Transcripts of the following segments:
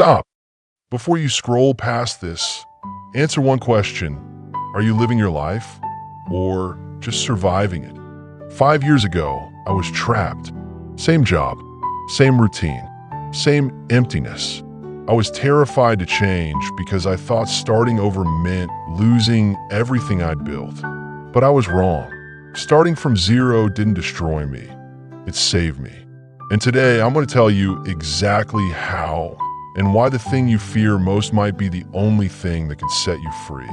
Stop. Before you scroll past this, answer one question. Are you living your life or just surviving it? 5 years ago, I was trapped. Same job, same routine, same emptiness. I was terrified to change because I thought starting over meant losing everything I'd built. But I was wrong. Starting from zero didn't destroy me. It saved me. And today, I'm going to tell you exactly how and why the thing you fear most might be the only thing that can set you free.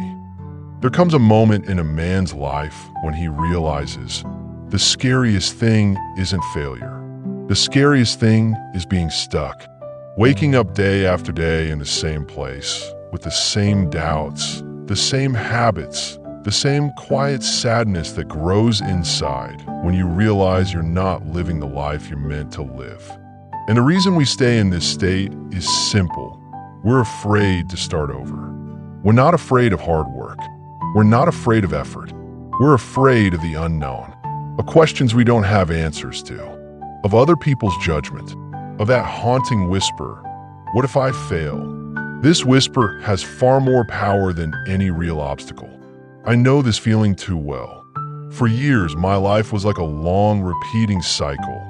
There comes a moment in a man's life when he realizes the scariest thing isn't failure. The scariest thing is being stuck. Waking up day after day in the same place, with the same doubts, the same habits, the same quiet sadness that grows inside when you realize you're not living the life you're meant to live. And the reason we stay in this state is simple. We're afraid to start over. We're not afraid of hard work. We're not afraid of effort. We're afraid of the unknown, of questions we don't have answers to, of other people's judgment, of that haunting whisper, what if I fail? This whisper has far more power than any real obstacle. I know this feeling too well. For years, my life was like a long, repeating cycle.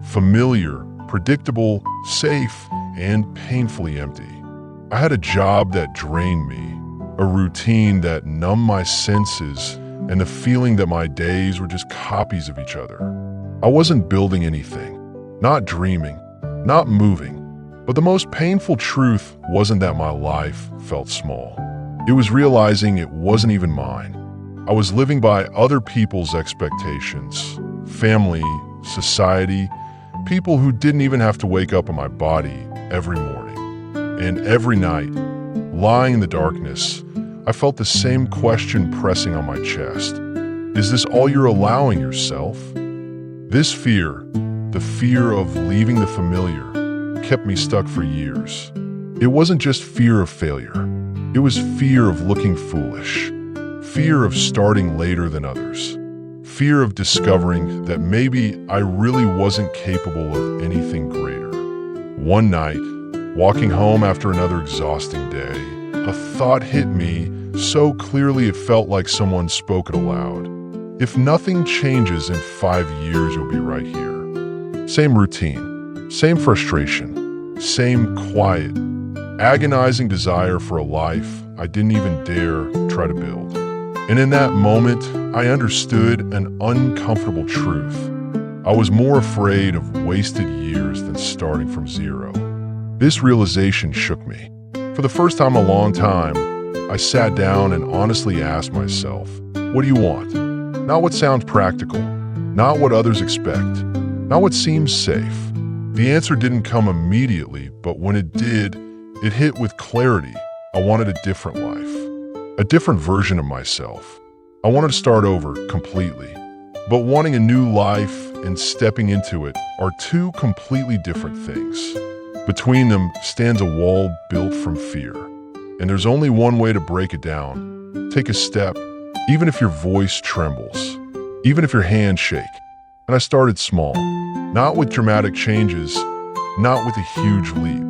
Familiar, predictable, safe, and painfully empty. I had a job that drained me, a routine that numbed my senses, and the feeling that my days were just copies of each other. I wasn't building anything, not dreaming, not moving. But the most painful truth wasn't that my life felt small. It was realizing it wasn't even mine. I was living by other people's expectations, family, society, people who didn't even have to wake up in my body every morning. And every night, lying in the darkness, I felt the same question pressing on my chest. Is this all you're allowing yourself? This fear, the fear of leaving the familiar, kept me stuck for years. It wasn't just fear of failure. It was fear of looking foolish, fear of starting later than others, fear of discovering that maybe I really wasn't capable of anything greater. One night, walking home after another exhausting day, a thought hit me so clearly it felt like someone spoke it aloud. If nothing changes in 5 years, you'll be right here. Same routine, same frustration, same quiet, agonizing desire for a life I didn't even dare try to build. And in that moment, I understood an uncomfortable truth. I was more afraid of wasted years than starting from zero. This realization shook me. For the first time in a long time, I sat down and honestly asked myself, what do you want? Not what sounds practical, not what others expect, not what seems safe. The answer didn't come immediately, but when it did, it hit with clarity. I wanted a different life, a different version of myself. I wanted to start over completely. But wanting a new life and stepping into it are two completely different things. Between them stands a wall built from fear. And there's only one way to break it down. Take a step, even if your voice trembles, even if your hands shake. And I started small, not with dramatic changes, not with a huge leap.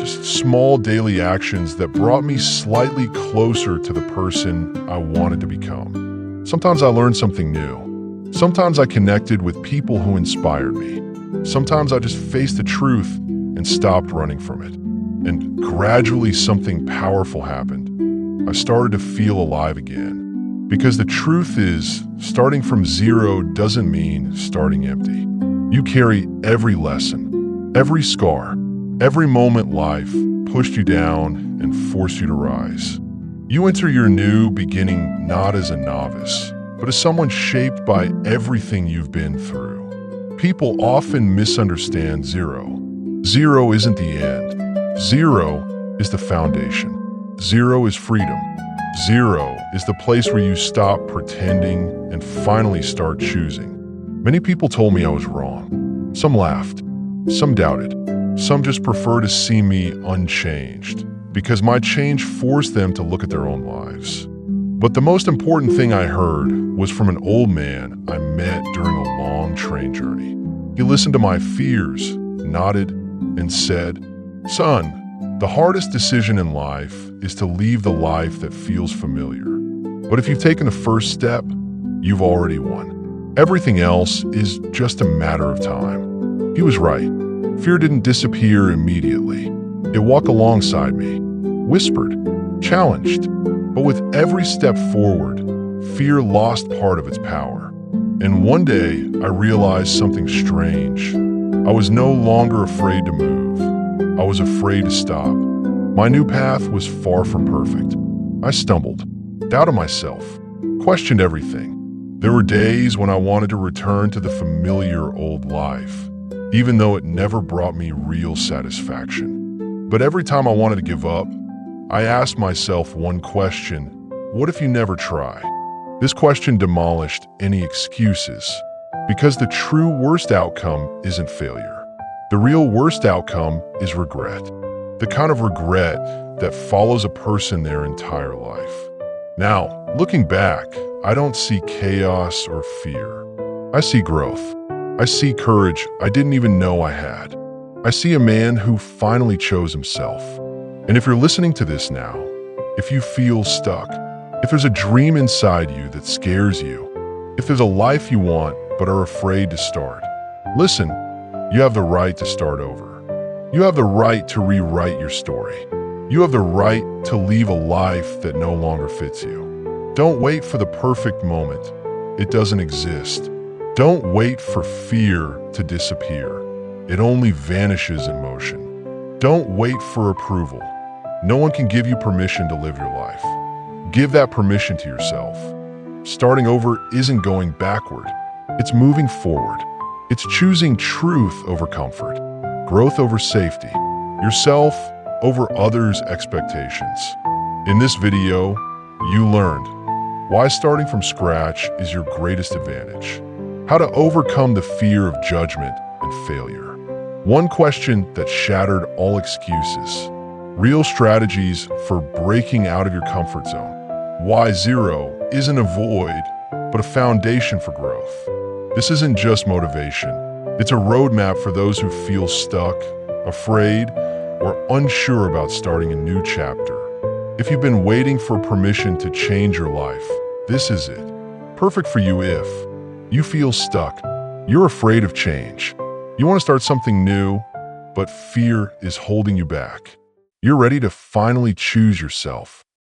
Just small daily actions that brought me slightly closer to the person I wanted to become. Sometimes I learned something new. Sometimes I connected with people who inspired me. Sometimes I just faced the truth and stopped running from it. And gradually something powerful happened. I started to feel alive again. Because the truth is, starting from zero doesn't mean starting empty. You carry every lesson, every scar, every moment life pushed you down and forced you to rise. You enter your new beginning not as a novice, but as someone shaped by everything you've been through. People often misunderstand zero. Zero isn't the end. Zero is the foundation. Zero is freedom. Zero is the place where you stop pretending and finally start choosing. Many people told me I was wrong. Some laughed. Some doubted. Some just prefer to see me unchanged because my change forced them to look at their own lives. But the most important thing I heard was from an old man I met during a long train journey. He listened to my fears, nodded, and said, "Son, The hardest decision in life is to leave the life that feels familiar. But if you've taken the first step, you've already won. Everything else is just a matter of time. He was right. Fear didn't disappear immediately. It walked alongside me, whispered, challenged. But with every step forward, fear lost part of its power. And one day, I realized something strange. I was no longer afraid to move. I was afraid to stop. My new path was far from perfect. I stumbled, doubted myself, questioned everything. There were days when I wanted to return to the familiar old life, even though it never brought me real satisfaction. But every time I wanted to give up, I asked myself one question: what if you never try? This question demolished any excuses, because the true worst outcome isn't failure. The real worst outcome is regret. The kind of regret that follows a person their entire life. Now, looking back, I don't see chaos or fear. I see growth. I see courage I didn't even know I had. I see a man who finally chose himself. And if you're listening to this now, if you feel stuck, if there's a dream inside you that scares you, if there's a life you want but are afraid to start, listen, you have the right to start over. You have the right to rewrite your story. You have the right to leave a life that no longer fits you. Don't wait for the perfect moment. It doesn't exist. Don't wait for fear to disappear. It only vanishes in motion. Don't wait for approval. No one can give you permission to live your life. Give that permission to yourself. Starting over isn't going backward. It's moving forward. It's choosing truth over comfort, growth over safety, yourself over others' expectations. In this video, you learned why starting from scratch is your greatest advantage, how to overcome the fear of judgment and failure, one question that shattered all excuses, real strategies for breaking out of your comfort zone, why zero isn't a void, but a foundation for growth. This isn't just motivation. It's a roadmap for those who feel stuck, afraid, or unsure about starting a new chapter. If you've been waiting for permission to change your life, this is it. Perfect for you if you feel stuck, you're afraid of change, you want to start something new, but fear is holding you back. You're ready to finally choose yourself.